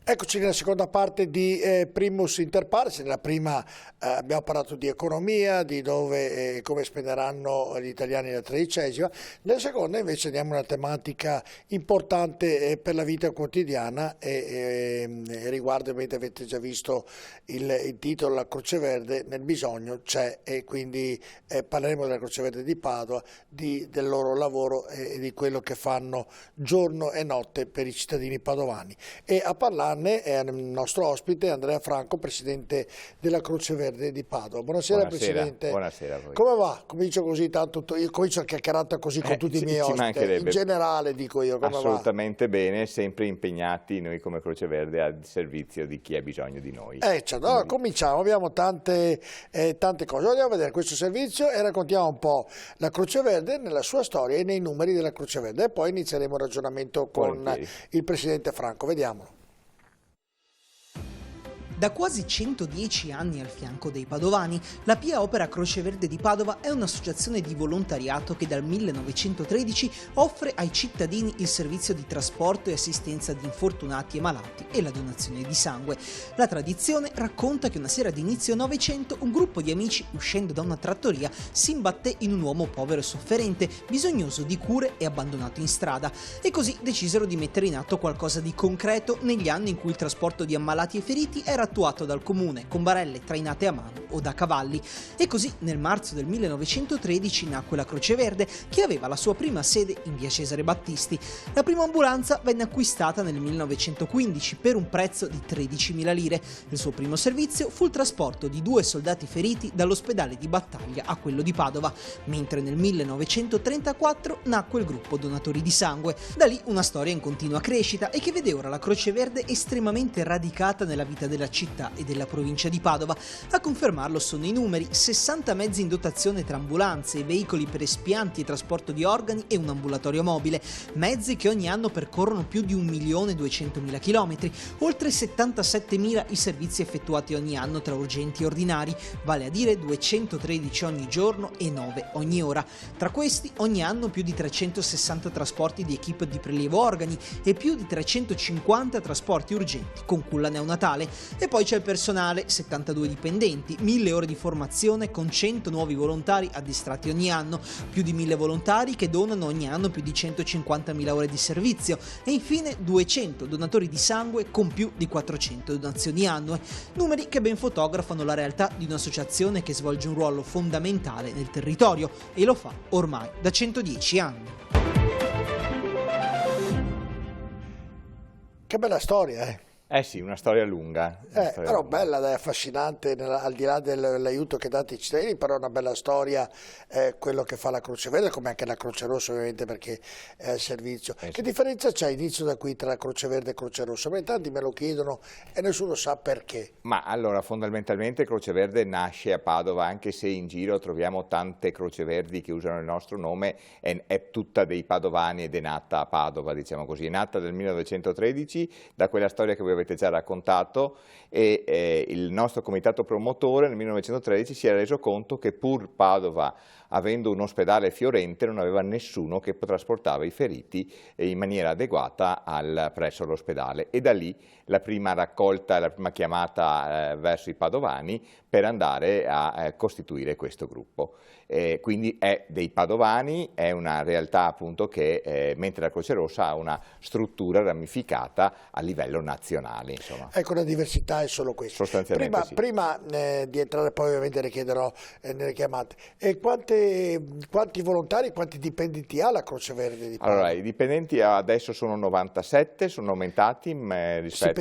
Eccoci nella seconda parte di Primus Inter Pares. Nella prima abbiamo parlato di economia, di dove come spenderanno gli italiani la tredicesima. Nella seconda invece andiamo a una tematica importante per la vita quotidiana e riguarda, avete già visto il titolo, la Croce Verde nel bisogno c'è, e quindi parleremo della Croce Verde di Padova, del loro lavoro e di quello che fanno giorno e notte per i cittadini padovani. E a parlarne è il nostro ospite Andrea Franco, presidente della Croce Verde di Padova. Buonasera, Presidente. Buonasera a voi. Come va? Comincio così, io comincio a chiacchierata così con tutti i miei ospiti. In generale dico io, come Assolutamente va? Bene, sempre impegnati noi come Croce Verde al servizio di chi ha bisogno di noi. Certo. Allora cominciamo, abbiamo tante cose. Andiamo a vedere questo servizio e raccontiamo un po' la Croce Verde nella sua storia e nei numeri della Croce Verde, e poi inizieremo il ragionamento con il Presidente Franco. Vediamolo. Da quasi 110 anni al fianco dei padovani, la Pia Opera Croce Verde di Padova è un'associazione di volontariato che dal 1913 offre ai cittadini il servizio di trasporto e assistenza di infortunati e malati e la donazione di sangue. La tradizione racconta che una sera di inizio Novecento un gruppo di amici, uscendo da una trattoria, si imbatté in un uomo povero e sofferente, bisognoso di cure e abbandonato in strada, e così decisero di mettere in atto qualcosa di concreto negli anni in cui il trasporto di ammalati e feriti era attuato dal comune con barelle trainate a mano o da cavalli. E così nel marzo del 1913 nacque la Croce Verde, che aveva la sua prima sede in via Cesare Battisti. La prima ambulanza venne acquistata nel 1915 per un prezzo di 13.000 lire. Il suo primo servizio fu il trasporto di 2 soldati feriti dall'ospedale di battaglia a quello di Padova, mentre nel 1934 nacque il gruppo Donatori di Sangue. Da lì una storia in continua crescita e che vede ora la Croce Verde estremamente radicata nella vita della città e della provincia di Padova. A confermarlo sono i numeri: 60 mezzi in dotazione tra ambulanze, veicoli per espianti e trasporto di organi e un ambulatorio mobile, mezzi che ogni anno percorrono più di 1.200.000 chilometri, oltre 77.000 i servizi effettuati ogni anno tra urgenti e ordinari, vale a dire 213 ogni giorno e 9 ogni ora. Tra questi ogni anno più di 360 trasporti di equip di prelievo organi e più di 350 trasporti urgenti con culla neonatale. E poi c'è il personale: 72 dipendenti, 1.000 ore di formazione con 100 nuovi volontari addestratti ogni anno, più di 1.000 volontari che donano ogni anno più di 150.000 ore di servizio, e infine 200 donatori di sangue con più di 400 donazioni annue. Numeri che ben fotografano la realtà di un'associazione che svolge un ruolo fondamentale nel territorio, e lo fa ormai da 110 anni. Che bella storia, Sì, una storia lunga. Però bella, dai, affascinante, al di là dell'aiuto che date ai cittadini, però è una bella storia quello che fa la Croce Verde, come anche la Croce Rossa ovviamente, perché è al servizio. Che differenza c'è, inizio da qui, tra la Croce Verde e Croce Rossa? Beh, tanti me lo chiedono e nessuno sa perché. Ma allora, fondamentalmente Croce Verde nasce a Padova, anche se in giro troviamo tante Croce Verdi che usano il nostro nome, è tutta dei padovani ed è nata a Padova, diciamo così. È nata nel 1913, da quella storia che voi avete già raccontato, e il nostro comitato promotore nel 1913 si è reso conto che pur Padova, avendo un ospedale fiorente, non aveva nessuno che trasportava i feriti in maniera adeguata presso l'ospedale, e da lì la prima raccolta, la prima chiamata verso i padovani per andare a costituire questo gruppo. Quindi è dei padovani, è una realtà appunto che, mentre la Croce Rossa ha una struttura ramificata a livello nazionale. Insomma. Ecco, la diversità è solo questa. Sostanzialmente prima di entrare, poi ovviamente le chiederò nelle chiamate, quanti volontari, quanti dipendenti ha la Croce Verde di Padova? Allora, i dipendenti adesso sono 97, sono aumentati rispetto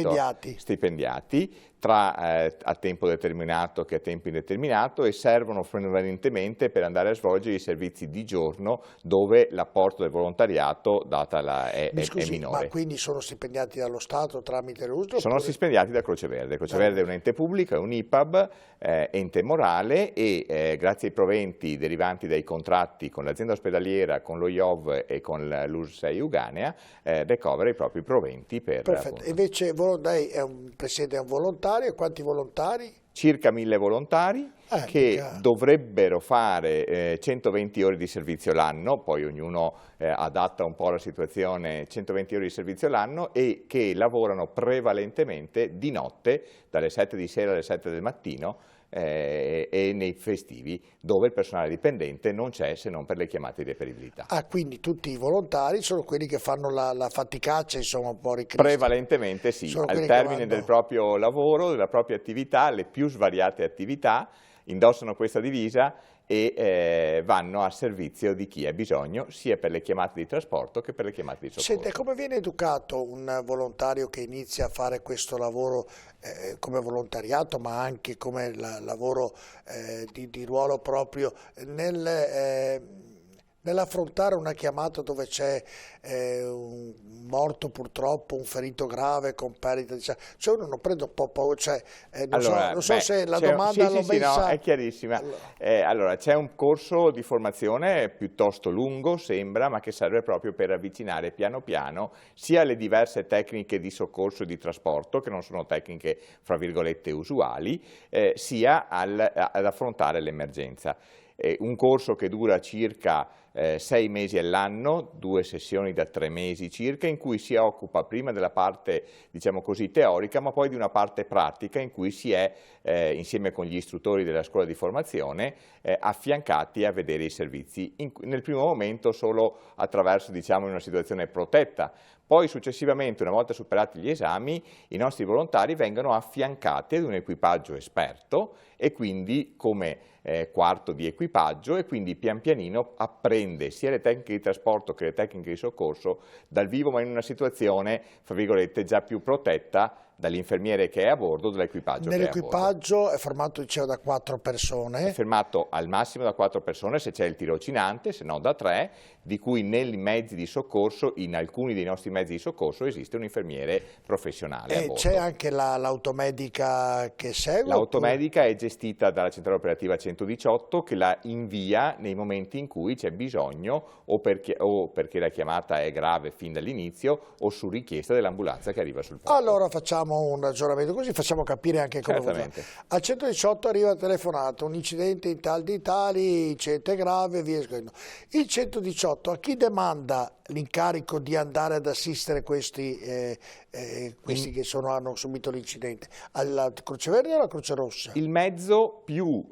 stipendiati, tra a tempo determinato che a tempo indeterminato, e servono prevalentemente per andare a svolgere i servizi di giorno, dove l'apporto del volontariato è minore. Ma quindi sono stipendiati dallo Stato tramite l'USL? Sono stipendiati da Croce Verde. Croce Verde è un ente pubblico, è un IPAB, ente morale, e grazie ai proventi derivanti dai contratti con l'azienda ospedaliera, con lo IOV e con l'URSS Euganea, ricovera i propri proventi per... Perfetto. Invece lei è un presidente, è un volontario, quanti volontari? circa 1000 volontari che dovrebbero fare 120 ore di servizio l'anno, poi ognuno adatta un po' la situazione, 120 ore di servizio l'anno, e che lavorano prevalentemente di notte, dalle 7 di sera alle 7 del mattino, e nei festivi, dove il personale dipendente non c'è se non per le chiamate di reperibilità. Ah, quindi tutti i volontari sono quelli che fanno la faticaccia, insomma, un po' ricristi. Prevalentemente sì, al termine del proprio lavoro, della propria attività, le più svariate attività, indossano questa divisa e vanno a servizio di chi ha bisogno, sia per le chiamate di trasporto che per le chiamate di soccorso. Sente, come viene educato un volontario che inizia a fare questo lavoro come volontariato, ma anche come lavoro di ruolo proprio nell'affrontare una chiamata dove c'è un morto purtroppo, un ferito grave con perdita di sangue? Cioè uno non prende un po' paura, non so se la domanda l'ho messa... No, è chiarissima. Allora, c'è un corso di formazione piuttosto lungo, sembra, ma che serve proprio per avvicinare piano piano sia le diverse tecniche di soccorso e di trasporto, che non sono tecniche, fra virgolette, usuali, sia ad affrontare l'emergenza. Un corso che dura circa 6 mesi all'anno, 2 sessioni da 3 mesi circa, in cui si occupa prima della parte, diciamo così, teorica, ma poi di una parte pratica in cui si è, insieme con gli istruttori della scuola di formazione, affiancati a vedere i servizi. Nel primo momento solo attraverso, diciamo, una situazione protetta. Poi successivamente, una volta superati gli esami, i nostri volontari vengono affiancati ad un equipaggio esperto e quindi come quarto di equipaggio, e quindi pian pianino apprende sia le tecniche di trasporto che le tecniche di soccorso dal vivo, ma in una situazione, fra virgolette, già più protetta dall'infermiere che è a bordo, dell'equipaggio che è a bordo. Nell'equipaggio è formato, dicevo, da 4 persone. È fermato al massimo da 4 persone se c'è il tirocinante, se no da 3, di cui nei mezzi di soccorso, in alcuni dei nostri mezzi di soccorso, esiste un infermiere professionale a bordo. C'è anche l'automedica che segue? L'automedica è gestita dalla centrale operativa 118, che la invia nei momenti in cui c'è bisogno, o perché la chiamata è grave fin dall'inizio, o su richiesta dell'ambulanza che arriva sul posto. Allora facciamo un ragionamento, così facciamo capire anche come Certamente. Al 118 arriva telefonata, un incidente in tal di tali, incidente grave, via scorrendo. Il 118 a chi demanda l'incarico di andare ad assistere questi che hanno subito l'incidente? Alla Croce Verde o alla Croce Rossa? Il mezzo più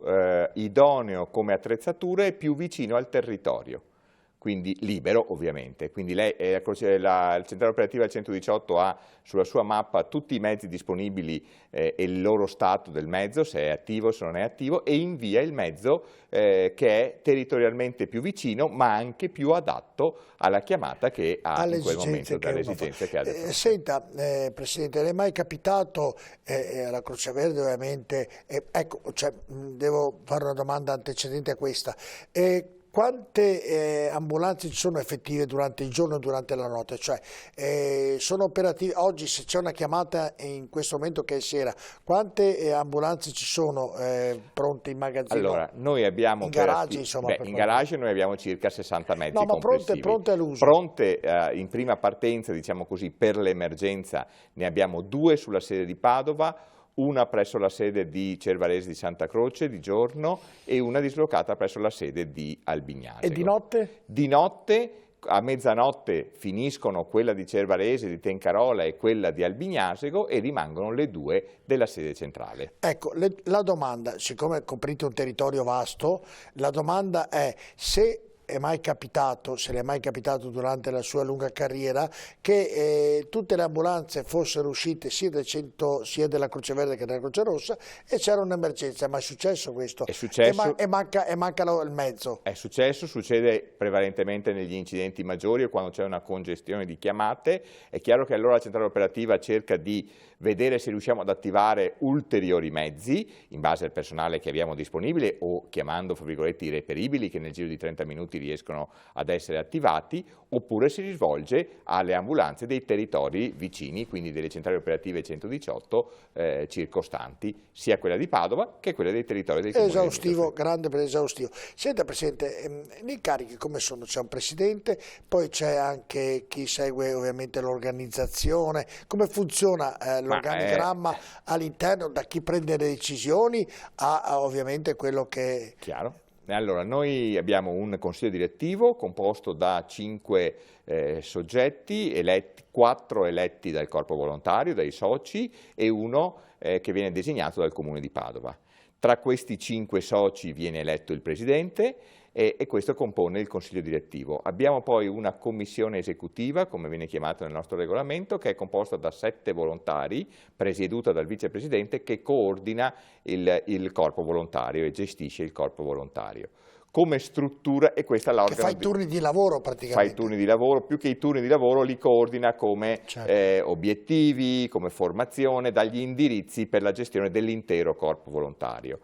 idoneo come attrezzature è più vicino al territorio, quindi libero ovviamente. Quindi la centrale operativa del 118 ha sulla sua mappa tutti i mezzi disponibili e il loro stato del mezzo, se è attivo, se non è attivo, e invia il mezzo che è territorialmente più vicino, ma anche più adatto alla chiamata che ha in quel momento, dalle esigenze che ha del fronte. Senta, Presidente, le è mai capitato, alla Croce Verde ovviamente, devo fare una domanda antecedente a questa, quante ambulanze ci sono effettive durante il giorno e durante la notte? Cioè, sono operative oggi, se c'è una chiamata in questo momento che è sera, quante ambulanze ci sono pronte in magazzino? Allora, noi abbiamo in garage, insomma, in garage noi abbiamo circa 60 mezzi complessivi. Pronte all'uso? Pronte in prima partenza, diciamo così, per l'emergenza ne abbiamo 2 sulla sede di Padova, una presso la sede di Cervarese di Santa Croce di giorno e una dislocata presso la sede di Albignasego. E di notte? Di notte, a mezzanotte, finiscono quella di Cervarese, di Tencarola e quella di Albignasego e rimangono le 2 della sede centrale. Ecco, la domanda, siccome coprite un territorio vasto, la domanda è se è mai capitato, se le è mai capitato durante la sua lunga carriera, che tutte le ambulanze fossero uscite sia della Croce Verde che della Croce Rossa e c'era un'emergenza. Ma è successo questo? È successo. E manca il mezzo? È successo, succede prevalentemente negli incidenti maggiori o quando c'è una congestione di chiamate. È chiaro che allora la centrale operativa cerca di vedere se riusciamo ad attivare ulteriori mezzi in base al personale che abbiamo disponibile o chiamando, fra virgolette, i reperibili che nel giro di 30 minuti riescono ad essere attivati, oppure si rivolge alle ambulanze dei territori vicini, quindi delle centrali operative 118 circostanti, sia quella di Padova che quella dei territori dei comuni. Esaustivo, grande per esaustivo. Senta Presidente, gli incarichi come sono? C'è un Presidente, poi c'è anche chi segue ovviamente l'organizzazione, come funziona l'organigramma all'interno, da chi prende le decisioni a ovviamente quello che... Chiaro. Allora, noi abbiamo un consiglio direttivo composto da 5 soggetti, 4 eletti dal corpo volontario, dai soci, e 1 che viene designato dal Comune di Padova. Tra questi 5 soci viene eletto il Presidente e questo compone il Consiglio direttivo. Abbiamo poi una commissione esecutiva, come viene chiamata nel nostro regolamento, che è composta da 7 volontari, presieduta dal Vicepresidente, che coordina il corpo volontario e gestisce il corpo volontario. Come struttura, e questa l'organo... Che fa i turni di lavoro praticamente. Fa i turni di lavoro, più che i turni di lavoro li coordina come obiettivi, come formazione, dagli indirizzi per la gestione dell'intero corpo volontario.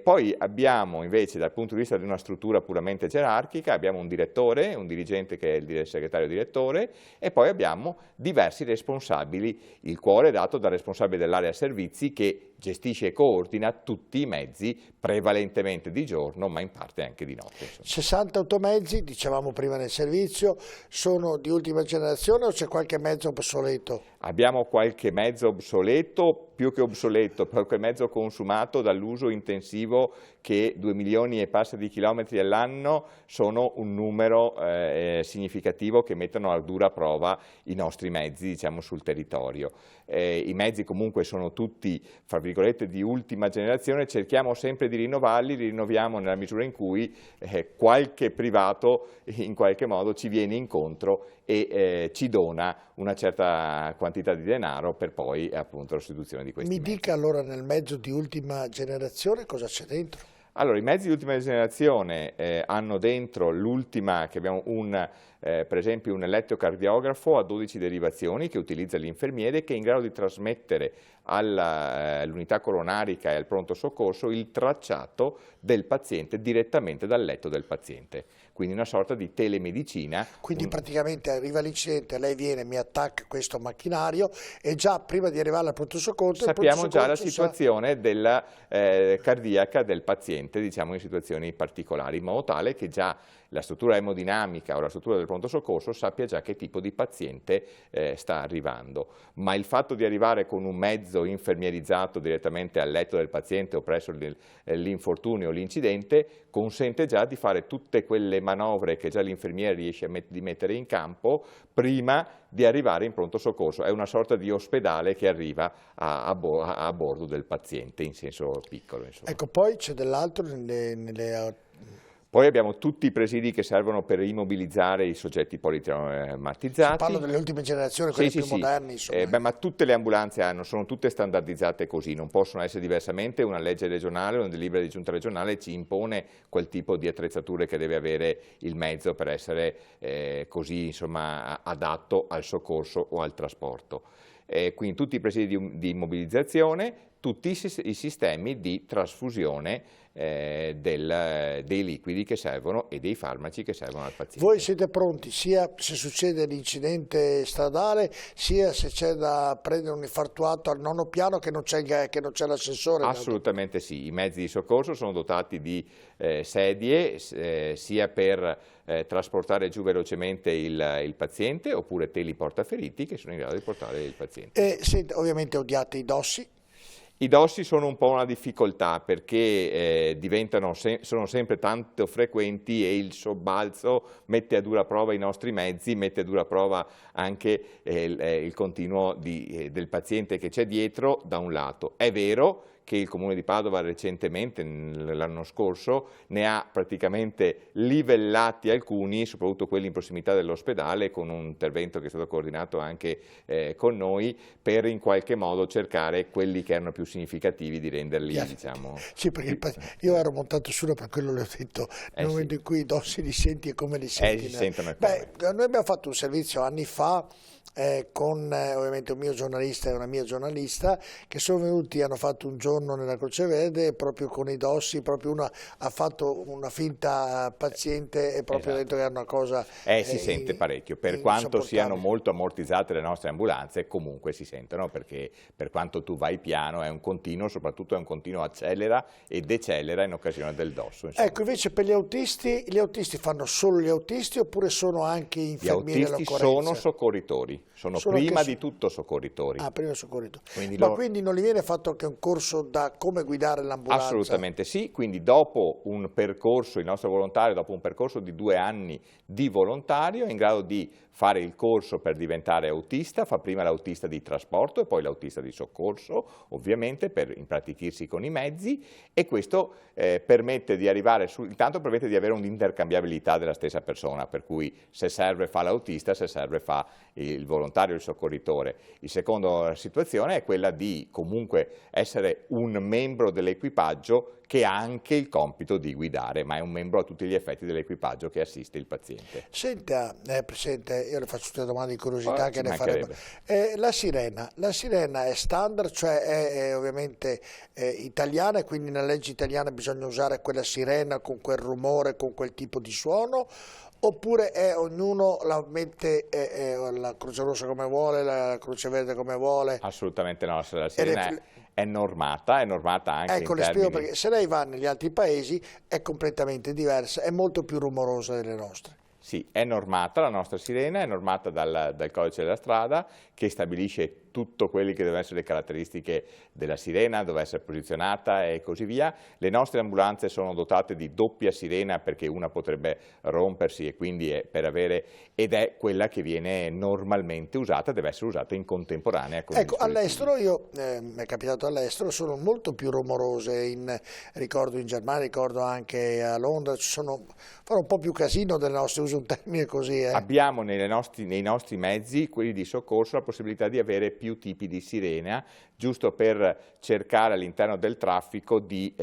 Poi abbiamo invece, dal punto di vista di una struttura puramente gerarchica, abbiamo un direttore, un dirigente che è il segretario direttore, e poi abbiamo diversi responsabili. Il cuore è dato dal responsabile dell'area servizi, che gestisce e coordina tutti i mezzi, prevalentemente di giorno, ma in parte anche di notte. 60 automezzi, dicevamo prima nel servizio, sono di ultima generazione o c'è qualche mezzo obsoleto? Abbiamo qualche mezzo obsoleto, più che obsoleto, qualche mezzo consumato dall'uso intensivo, che 2 milioni e passa di chilometri all'anno sono un numero significativo che mettono a dura prova i nostri mezzi, diciamo, sul territorio. I mezzi comunque sono tutti, fra virgolette, di ultima generazione, cerchiamo sempre di rinnovarli, li rinnoviamo nella misura in cui qualche privato in qualche modo ci viene incontro e ci dona una certa quantità di denaro per poi appunto la sostituzione di questi mezzi. Mi dica allora, nel mezzo di ultima generazione cosa c'è dentro? Allora, i mezzi di ultima generazione hanno dentro l'ultima, che abbiamo per esempio un elettrocardiografo a 12 derivazioni che utilizza l'infermiere, che è in grado di trasmettere all'unità coronarica e al pronto soccorso il tracciato del paziente direttamente dal letto del paziente. Quindi una sorta di telemedicina. Quindi praticamente arriva l'incidente, lei viene, mi attacca questo macchinario e già prima di arrivare al pronto soccorso... Sappiamo già la situazione della cardiaca del paziente, diciamo in situazioni particolari, in modo tale che già la struttura emodinamica o la struttura del pronto soccorso sappia già che tipo di paziente sta arrivando. Ma il fatto di arrivare con un mezzo infermierizzato direttamente al letto del paziente o presso l'infortunio o l'incidente consente già di fare tutte quelle manovre che già l'infermiere riesce a mettere in campo prima di arrivare in pronto soccorso. È una sorta di ospedale che arriva a bordo del paziente in senso piccolo. Insomma. Ecco, poi c'è dell'altro Poi abbiamo tutti i presidi che servono per immobilizzare i soggetti politraumatizzati. Si parla delle ultime generazioni, quelle più moderni. Insomma. Ma tutte le ambulanze sono tutte standardizzate così, non possono essere diversamente. Una legge regionale, una delibera di giunta regionale ci impone quel tipo di attrezzature che deve avere il mezzo per essere così, insomma, adatto al soccorso o al trasporto. Quindi tutti i presidi di immobilizzazione, tutti i sistemi di trasfusione dei liquidi che servono e dei farmaci che servono al paziente. Voi siete pronti sia se succede l'incidente stradale, sia se c'è da prendere un infartuato al 9° piano che non c'è l'ascensore? Assolutamente sì, i mezzi di soccorso sono dotati di sedie sia per trasportare giù velocemente il paziente, oppure teli portaferiti che sono in grado di portare il paziente. Ovviamente odiate i dossi? I dossi sono un po' una difficoltà perché sono sempre tanto frequenti e il sobbalzo mette a dura prova i nostri mezzi, mette a dura prova anche il continuo del paziente che c'è dietro da un lato. È vero che il Comune di Padova recentemente, l'anno scorso, ne ha praticamente livellati alcuni, soprattutto quelli in prossimità dell'ospedale, con un intervento che è stato coordinato anche con noi, per in qualche modo cercare quelli che erano più significativi di renderli, diciamo... Sì, perché io ero montato su per quello le ho detto, nel momento in cui i dossi li senti e come li senti. Si sentono noi abbiamo fatto un servizio anni fa con ovviamente un mio giornalista e una mia giornalista che sono venuti, hanno fatto un giorno giorno nella Croce Verde, proprio con i dossi, proprio ha fatto una finta paziente e proprio ha detto che è una cosa si sente parecchio, per quanto siano molto ammortizzate le nostre ambulanze, comunque si sentono, perché per quanto tu vai piano è un continuo, soprattutto è un continuo accelera e decelera in occasione del dosso. Insomma. Ecco, invece per gli autisti fanno solo gli autisti oppure sono anche infermieri all'occorrenza? Gli autisti sono soccorritori, sono prima di tutto soccorritori. Ah, prima soccorritori. Quindi non gli viene fatto anche un corso da come guidare l'ambulanza? Assolutamente sì, quindi dopo un percorso, il nostro volontario, dopo un percorso di 2 anni di volontario, è in grado di fare il corso per diventare autista, fa prima l'autista di trasporto e poi l'autista di soccorso, ovviamente per impratichirsi con i mezzi, e questo permette di arrivare, intanto permette di avere un'intercambiabilità della stessa persona, per cui se serve fa l'autista, se serve fa il volontario, il soccorritore. La seconda situazione è quella di comunque essere un membro dell'equipaggio che ha anche il compito di guidare, ma è un membro a tutti gli effetti dell'equipaggio che assiste il paziente. Senta, Presidente, io le faccio tutte domande di curiosità che ne farebbe. La sirena è standard, cioè è ovviamente italiana e quindi nella legge italiana bisogna usare quella sirena con quel rumore, con quel tipo di suono, oppure ognuno la mette la Croce Rossa come vuole, la Croce Verde come vuole? Assolutamente no, la sirena è normata anche ecco, in le spiego termini... perché se lei va negli altri paesi è completamente diversa, è molto più rumorosa delle nostre. Sì, è normata, la nostra sirena è normata dal codice della strada, che stabilisce tutto quelle che devono essere le caratteristiche della sirena, dove essere posizionata e così via. Le nostre ambulanze sono dotate di doppia sirena perché una potrebbe rompersi e quindi ed è quella che viene normalmente usata, deve essere usata in contemporanea con ecco, all'estero, mi è capitato all'estero, sono molto più rumorose, ricordo in Germania, ricordo anche a Londra, fanno un po' più casino delle nostre, uso un termine così. Abbiamo nei nostri mezzi, quelli di soccorso, la possibilità di avere più tipi di sirena, giusto per cercare all'interno del traffico di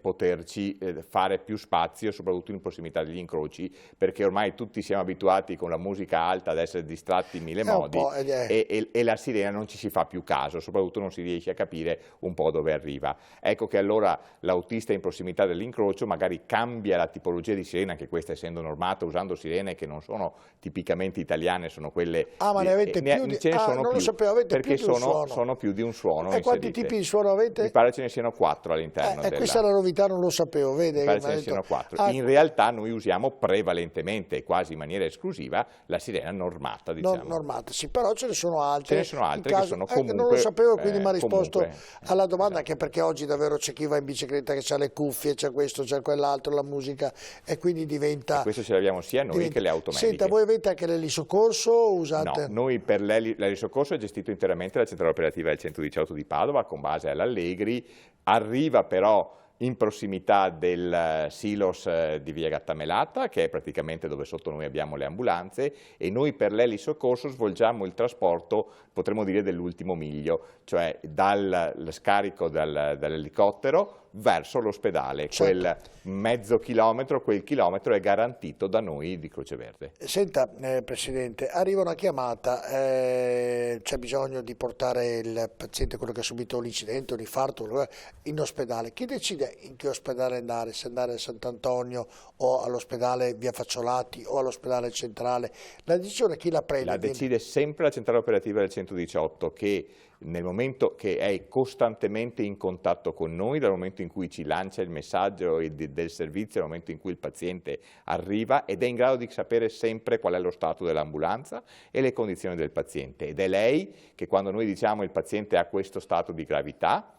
poterci fare più spazio, soprattutto in prossimità degli incroci, perché ormai tutti siamo abituati con la musica alta ad essere distratti in mille modi e la sirena non ci si fa più caso, soprattutto non si riesce a capire un po' dove arriva. Ecco che allora l'autista in prossimità dell'incrocio magari cambia la tipologia di sirena, anche questa essendo normata, usando sirene che non sono tipicamente italiane, sono quelle... Ah, ma ne avete più di... non lo sapevo, avete perché più di un suono. Sono più di un suono. E quanti tipi di suono avete? Mi pare ce ne siano 4 all'interno. E questa è la novità, non lo sapevo, vede? Mi pare ce ne siano 4. In realtà noi usiamo prevalentemente, quasi in maniera esclusiva, la sirena normata, diciamo. Normata, sì, però ce ne sono altre. Ce ne sono altre che sono comunque... non lo sapevo, quindi mi ha risposto alla domanda, anche perché oggi davvero c'è chi va in bicicletta che ha le cuffie, c'è questo, c'è quell'altro, la musica, e quindi diventa... E questo ce l'abbiamo sia noi che le automediche. Senta, voi avete anche l'elisoccorso? Usate... No, noi per l'elisoccorso è gestito interamente dalla centrale operativa del 118 di Padova, con base all'Allegri, arriva però in prossimità del silos di via Gattamelata, che è praticamente dove sotto noi abbiamo le ambulanze, e noi per l'elisoccorso svolgiamo il trasporto, potremmo dire, dell'ultimo miglio, cioè dal scarico dall'elicottero verso l'ospedale. Certo. Quel mezzo chilometro, quel chilometro è garantito da noi di Croce Verde. Senta, Presidente, arriva una chiamata, c'è bisogno di portare il paziente, quello che ha subito l'incidente, un infarto, in ospedale. Chi decide in che ospedale andare, se andare a Sant'Antonio o all'ospedale via Facciolati o all'ospedale centrale? La decisione chi la prende? La decide sempre la centrale operativa del 118, che nel momento che è costantemente in contatto con noi, dal momento in cui ci lancia il messaggio del servizio, dal momento in cui il paziente arriva, ed è in grado di sapere sempre qual è lo stato dell'ambulanza e le condizioni del paziente. Ed è lei che, quando noi diciamo il paziente ha questo stato di gravità,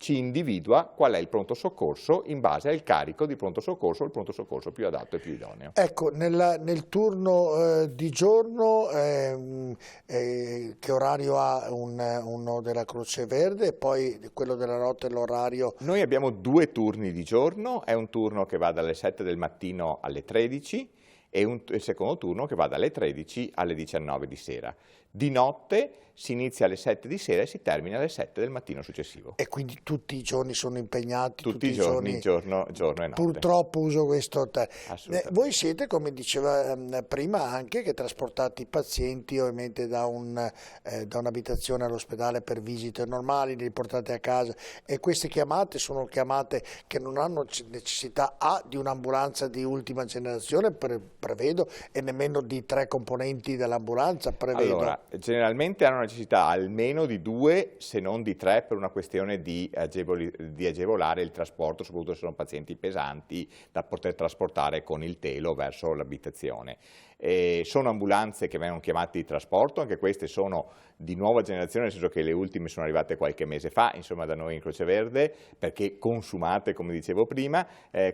ci individua qual è il pronto soccorso in base al carico di pronto soccorso, il pronto soccorso più adatto e più idoneo. Ecco, nel turno di giorno che orario ha uno della Croce Verde e poi quello della notte, l'orario? Noi abbiamo 2 turni di giorno, è un turno che va dalle 7 del mattino alle 13 e il secondo turno che va dalle 13 alle 19 di sera. di notte, si inizia alle 7 di sera e si termina alle 7 del mattino successivo. E quindi tutti i giorni sono impegnati? Tutti i giorni, giorno e notte. Purtroppo uso questo Assolutamente. Voi siete, come diceva prima, anche che trasportate i pazienti ovviamente da un'abitazione all'ospedale per visite normali, li portate a casa, e queste chiamate sono chiamate che non hanno necessità di un'ambulanza di ultima generazione, prevedo, e nemmeno di 3 componenti dell'ambulanza, prevedo. Allora, generalmente hanno necessità almeno di 2, se non di 3, per una questione di agevolare il trasporto, soprattutto se sono pazienti pesanti, da poter trasportare con il telo verso l'abitazione. Sono ambulanze che vengono chiamate di trasporto, anche queste sono di nuova generazione, nel senso che le ultime sono arrivate qualche mese fa, insomma, da noi in Croce Verde, perché consumate, come dicevo prima,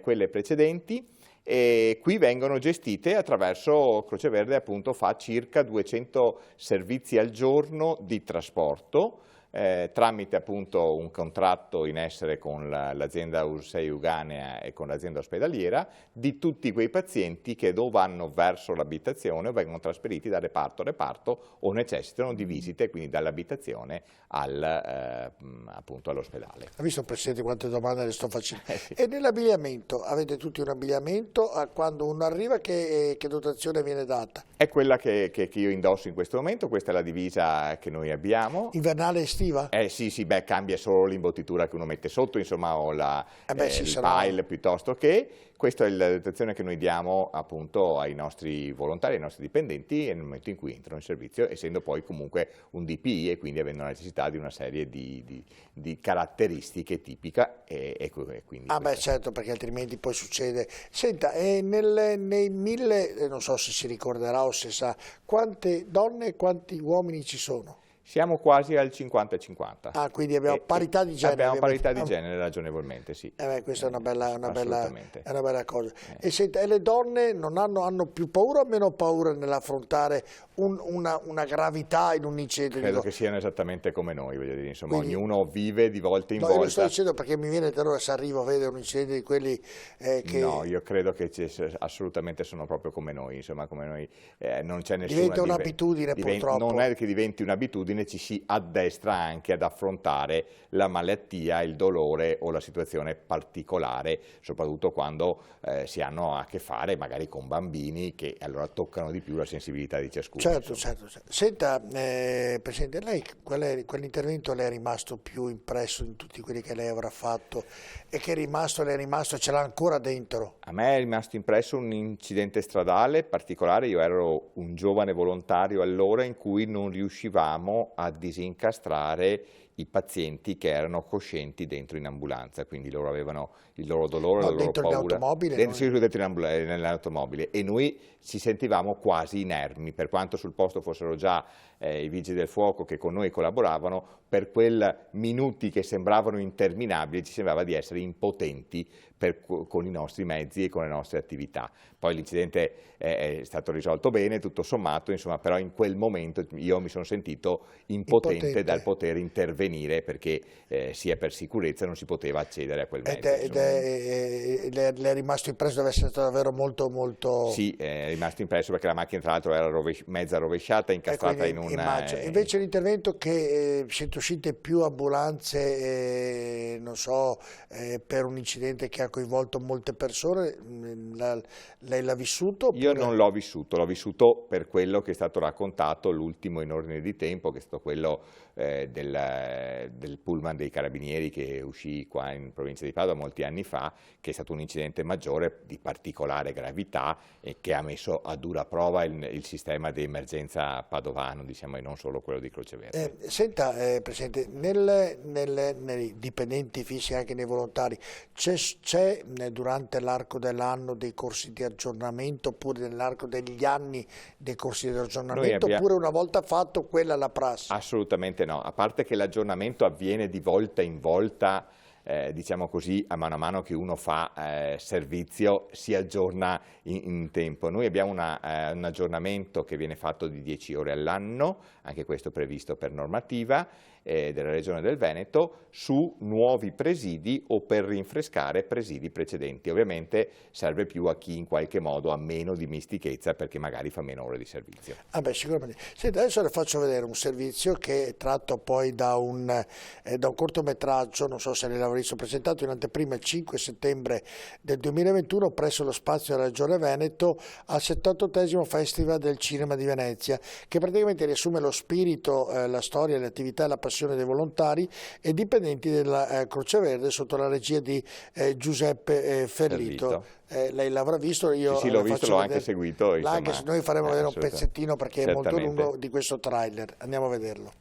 quelle precedenti. E qui vengono gestite attraverso Croce Verde, appunto, fa circa 200 servizi al giorno di trasporto, tramite appunto un contratto in essere con l'azienda UR6 Euganea e con l'azienda ospedaliera, di tutti quei pazienti che o vanno verso l'abitazione o vengono trasferiti da reparto a reparto o necessitano di visite, quindi dall'abitazione appunto all'ospedale. Ha visto, Presidente, quante domande le sto facendo? Sì. E nell'abbigliamento, avete tutti un abbigliamento? Quando uno arriva che dotazione viene data? È quella che io indosso in questo momento, questa è la divisa che noi abbiamo. Invernale e estiva? Sì, cambia solo l'imbottitura che uno mette sotto, insomma, o il no. pile piuttosto che. Questa è la dotazione che noi diamo appunto ai nostri volontari, ai nostri dipendenti nel momento in cui entrano in servizio, essendo poi comunque un DPI e quindi avendo la necessità di una serie di caratteristiche tipiche. Quindi Certo, perché altrimenti poi succede. Senta, nei 1000, non so se si ricorderà o se sa, quante donne e quanti uomini ci sono? Siamo quasi al 50-50. Quindi abbiamo parità di genere. Abbiamo parità di genere, ragionevolmente, sì. Questa è una bella cosa. E senta, le donne non hanno più paura o meno paura nell'affrontare una gravità in un incendio? Credo che siano esattamente come noi, voglio dire, insomma, quindi, ognuno vive di volta in volta. Io lo sto dicendo perché mi viene terrore se arrivo a vedere un incendio di quelli che... No, io credo che assolutamente sono proprio come noi, insomma, come noi, non c'è nessuna... Diventa un'abitudine, purtroppo. Non è che diventi un'abitudine, ci si addestra anche ad affrontare la malattia, il dolore o la situazione particolare, soprattutto quando si hanno a che fare magari con bambini che allora toccano di più la sensibilità di ciascuno. Certo. Senta, Presidente, lei quell'intervento le è rimasto più impresso in tutti quelli che lei avrà fatto e che le è rimasto, ce l'ha ancora dentro? A me è rimasto impresso un incidente stradale particolare. Io ero un giovane volontario allora in cui non riuscivamo a disincastrare i pazienti che erano coscienti dentro in ambulanza, quindi loro avevano il loro dolore, la loro paura. Dentro nell'automobile, e noi ci sentivamo quasi inermi, per quanto sul posto fossero già i vigili del fuoco che con noi collaboravano. Per quei minuti che sembravano interminabili ci sembrava di essere impotenti con i nostri mezzi e con le nostre attività. Poi l'incidente è stato risolto bene, tutto sommato, insomma, però in quel momento io mi sono sentito impotente dal poter intervenire, perché sia per sicurezza non si poteva accedere a quel mezzo. Le è rimasto impresso, deve essere stato davvero molto... Sì, è rimasto impresso perché la macchina tra l'altro era mezza rovesciata, incastrata in un... Invece l'intervento che siete uscite più ambulanze, non so, per un incidente che ha coinvolto molte persone, lei l'ha vissuto? Io non l'ho vissuto per quello che è stato raccontato, l'ultimo in ordine di tempo, che è stato quello del pullman dei carabinieri che uscì qua in provincia di Padova molti anni fa, che è stato un incidente maggiore di particolare gravità e che ha messo a dura prova il sistema di emergenza padovano, diciamo, e non solo quello di Croce Verde. Senta, Presidente, nei dipendenti fissi e anche nei volontari, c'è durante l'arco dell'anno dei corsi di aggiornamento, oppure nell'arco degli anni dei corsi di aggiornamento, oppure una volta fatto quella è la prassi? Assolutamente no, a parte che l'aggiornamento avviene di volta in volta diciamo così, a mano che uno fa servizio si aggiorna in tempo. Noi abbiamo un aggiornamento che viene fatto di 10 ore all'anno, anche questo previsto per normativa della Regione del Veneto, su nuovi presidi o per rinfrescare presidi precedenti. Ovviamente serve più a chi in qualche modo ha meno dimestichezza perché magari fa meno ore di servizio. Ah beh, sicuramente. Senti, adesso le faccio vedere un servizio che è tratto poi da un cortometraggio, non so se lei l'aveva visto, presentato in anteprima il 5 settembre del 2021 presso lo spazio della Regione Veneto al 78esimo Festival del Cinema di Venezia, che praticamente riassume lo spirito, la storia, le attività e la passione dei volontari e dipendenti della Croce Verde sotto la regia di Giuseppe Ferlito. Lei l'avrà visto, io sì, l'ho visto, l'ho anche seguito. Anche se noi faremo vedere un pezzettino perché è molto Certamente. lungo di questo trailer. Andiamo a vederlo.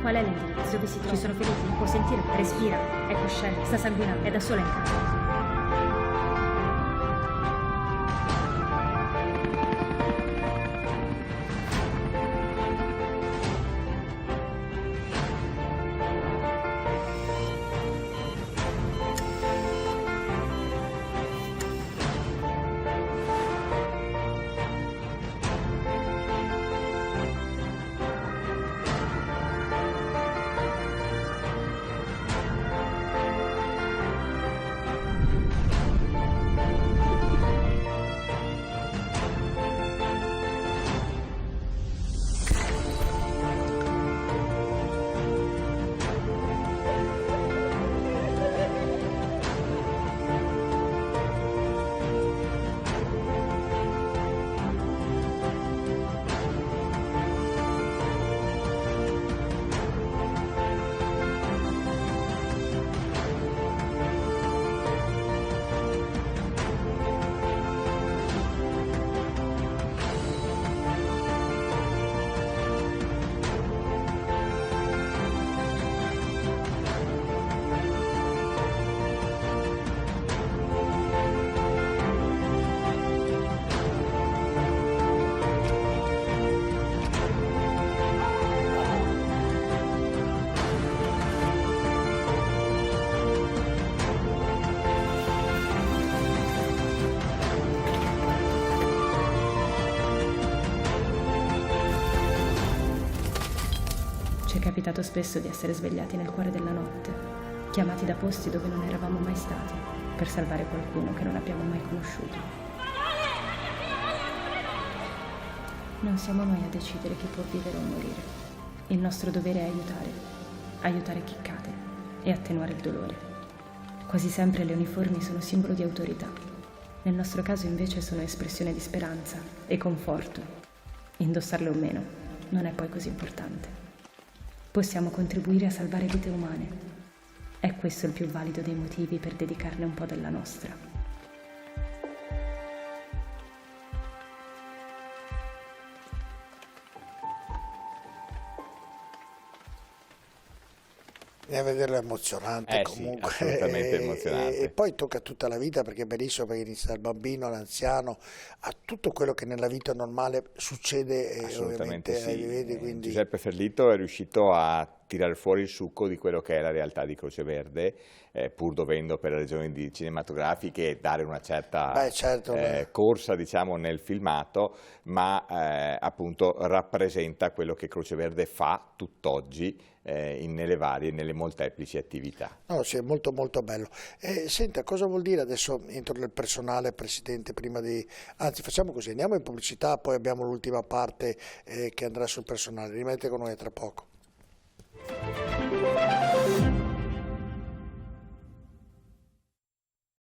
Qual è l'indirizzo? Dove si trova? Ci sono feriti? Può sentire? Respira? È cosciente? Sta sanguinando? È da sola in casa? Ci è capitato spesso di essere svegliati nel cuore della notte, chiamati da posti dove non eravamo mai stati, per salvare qualcuno che non abbiamo mai conosciuto. Non siamo noi a decidere chi può vivere o morire. Il nostro dovere è aiutare chi cade e attenuare il dolore. Quasi sempre le uniformi sono simbolo di autorità. Nel nostro caso invece sono espressione di speranza e conforto. Indossarle o meno non è poi così importante. Possiamo contribuire a salvare vite umane. È questo il più valido dei motivi per dedicarne un po' della nostra. A vederlo è emozionante comunque. Sì, assolutamente emozionante. E poi tocca tutta la vita perché è bellissimo, perché inizia dal bambino all'anziano a tutto quello che nella vita normale succede Assolutamente ovviamente ai sì. viventi, quindi... Giuseppe Ferlito è riuscito a tirare fuori il succo di quello che è la realtà di Croce Verde, pur dovendo per ragioni cinematografiche dare una certa corsa, diciamo, nel filmato, ma appunto rappresenta quello che Croce Verde fa tutt'oggi nelle molteplici attività. No, sì, è molto molto bello. Senta, cosa vuol dire adesso entro nel personale, Presidente, anzi facciamo così, andiamo in pubblicità, poi abbiamo l'ultima parte che andrà sul personale, rimanete con noi tra poco.